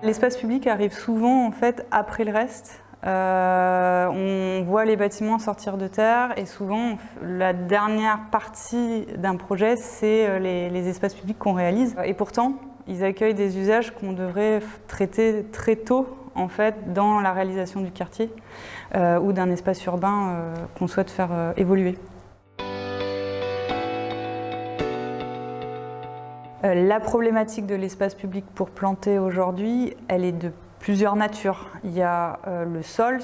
L'espace public arrive souvent en fait après le reste. On voit les bâtiments sortir de terre et souvent la dernière partie d'un projet, c'est les espaces publics qu'on réalise. Et pourtant, ils accueillent des usages qu'on devrait traiter très tôt en fait, dans la réalisation du quartier ou d'un espace urbain qu'on souhaite faire évoluer. La problématique de l'espace public pour planter aujourd'hui, elle est de plusieurs natures. Il y a le sol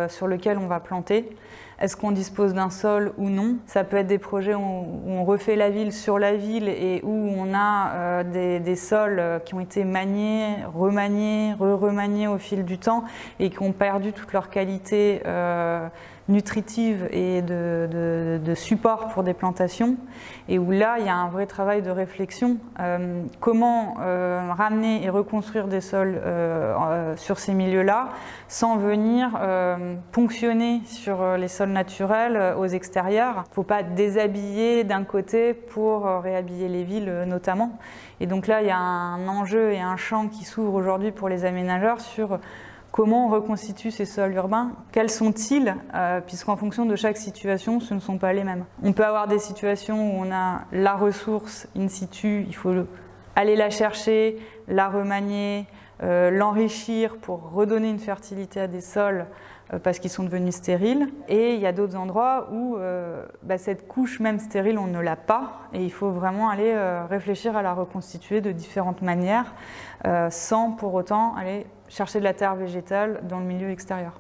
sur lequel on va planter. Est-ce qu'on dispose d'un sol ou non? Ça peut être des projets où on refait la ville sur la ville et où on a des sols qui ont été maniés, remaniés, remaniés au fil du temps et qui ont perdu toute leur qualité nutritive et de support pour des plantations, et où là il y a un vrai travail de réflexion. Comment ramener et reconstruire des sols sur ces milieux-là sans venir ponctionner sur les sols naturels aux extérieurs. Il ne faut pas déshabiller d'un côté pour réhabiller les villes notamment. Et donc là il y a un enjeu et un champ qui s'ouvre aujourd'hui pour les aménageurs sur comment on reconstitue ces sols urbains? Quels sont-ils? Puisqu'en fonction de chaque situation, ce ne sont pas les mêmes. On peut avoir des situations où on a la ressource in situ, il faut aller la chercher, la remanier, l'enrichir pour redonner une fertilité à des sols parce qu'ils sont devenus stériles. Et il y a d'autres endroits où cette couche même stérile, on ne l'a pas. Et il faut vraiment aller réfléchir à la reconstituer de différentes manières sans pour autant aller chercher de la terre végétale dans le milieu extérieur.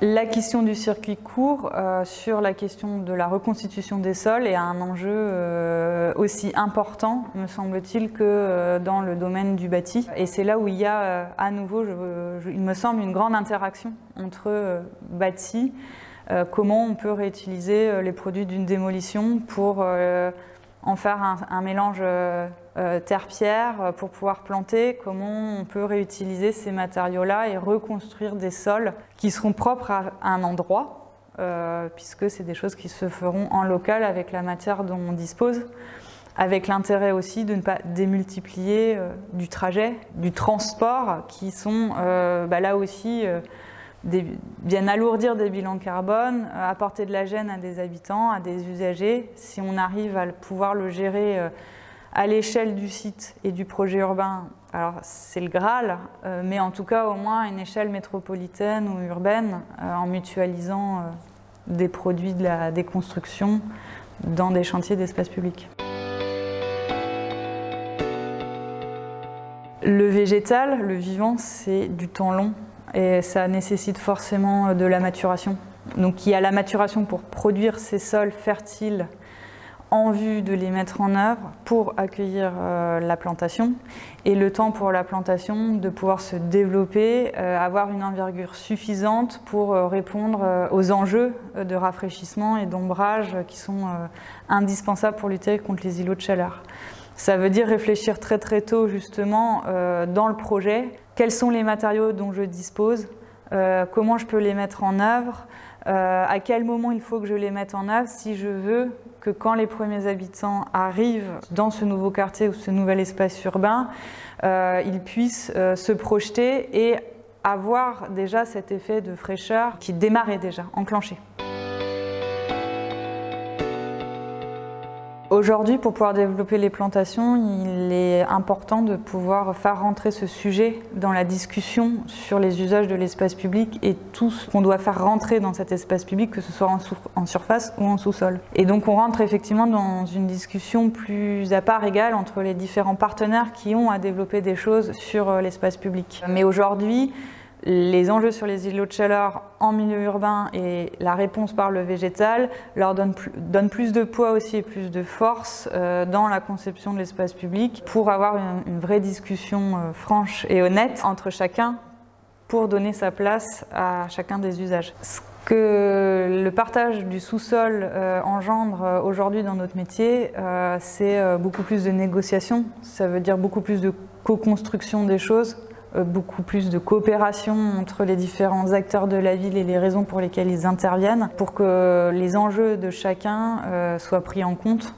La question du circuit court sur la question de la reconstitution des sols est un enjeu aussi important, me semble-t-il, que dans le domaine du bâti. Et c'est là où il y a à nouveau, il me semble, une grande interaction entre bâti, comment on peut réutiliser les produits d'une démolition pour en faire un mélange terre-pierre pour pouvoir planter, comment on peut réutiliser ces matériaux-là et reconstruire des sols qui seront propres à un endroit, puisque c'est des choses qui se feront en local avec la matière dont on dispose, avec l'intérêt aussi de ne pas démultiplier du trajet, du transport, qui sont là aussi viennent alourdir des bilans carbone, apporter de la gêne à des habitants, à des usagers. Si on arrive à pouvoir le gérer à l'échelle du site et du projet urbain, alors c'est le Graal, mais en tout cas au moins à une échelle métropolitaine ou urbaine, en mutualisant des produits de la déconstruction dans des chantiers d'espace public. Le végétal, le vivant, c'est du temps long. Et ça nécessite forcément de la maturation. Donc il y a la maturation pour produire ces sols fertiles en vue de les mettre en œuvre pour accueillir la plantation, et le temps pour la plantation de pouvoir se développer, avoir une envergure suffisante pour répondre aux enjeux de rafraîchissement et d'ombrage qui sont indispensables pour lutter contre les îlots de chaleur. Ça veut dire réfléchir très très tôt justement dans le projet, quels sont les matériaux dont je dispose, comment je peux les mettre en œuvre, à quel moment il faut que je les mette en œuvre si je veux que quand les premiers habitants arrivent dans ce nouveau quartier ou ce nouvel espace urbain, ils puissent se projeter et avoir déjà cet effet de fraîcheur qui démarrait déjà, enclenché. Aujourd'hui, pour pouvoir développer les plantations, il est important de pouvoir faire rentrer ce sujet dans la discussion sur les usages de l'espace public et tout ce qu'on doit faire rentrer dans cet espace public, que ce soit en surface ou en sous-sol. Et donc on rentre effectivement dans une discussion plus à part égale entre les différents partenaires qui ont à développer des choses sur l'espace public. Mais aujourd'hui, les enjeux sur les îlots de chaleur en milieu urbain et la réponse par le végétal leur donnent plus de poids aussi et plus de force dans la conception de l'espace public pour avoir une vraie discussion franche et honnête entre chacun pour donner sa place à chacun des usages. Ce que le partage du sous-sol engendre aujourd'hui dans notre métier, c'est beaucoup plus de négociations, ça veut dire beaucoup plus de co-construction des choses, beaucoup plus de coopération entre les différents acteurs de la ville et les raisons pour lesquelles ils interviennent, pour que les enjeux de chacun soient pris en compte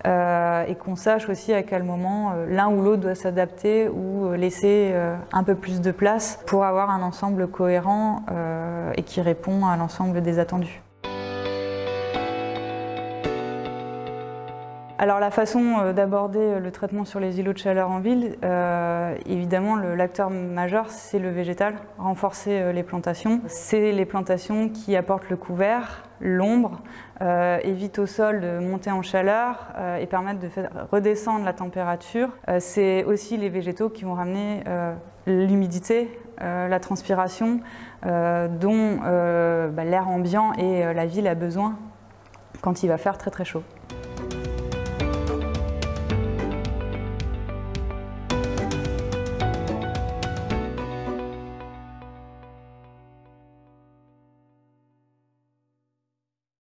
et qu'on sache aussi à quel moment l'un ou l'autre doit s'adapter ou laisser un peu plus de place pour avoir un ensemble cohérent et qui répond à l'ensemble des attendus. Alors la façon d'aborder le traitement sur les îlots de chaleur en ville, évidemment l'acteur majeur c'est le végétal, renforcer les plantations. C'est les plantations qui apportent le couvert, l'ombre, évitent au sol de monter en chaleur et permettent de faire redescendre la température. C'est aussi les végétaux qui vont ramener l'humidité, la transpiration dont l'air ambiant et la ville a besoin quand il va faire très très chaud.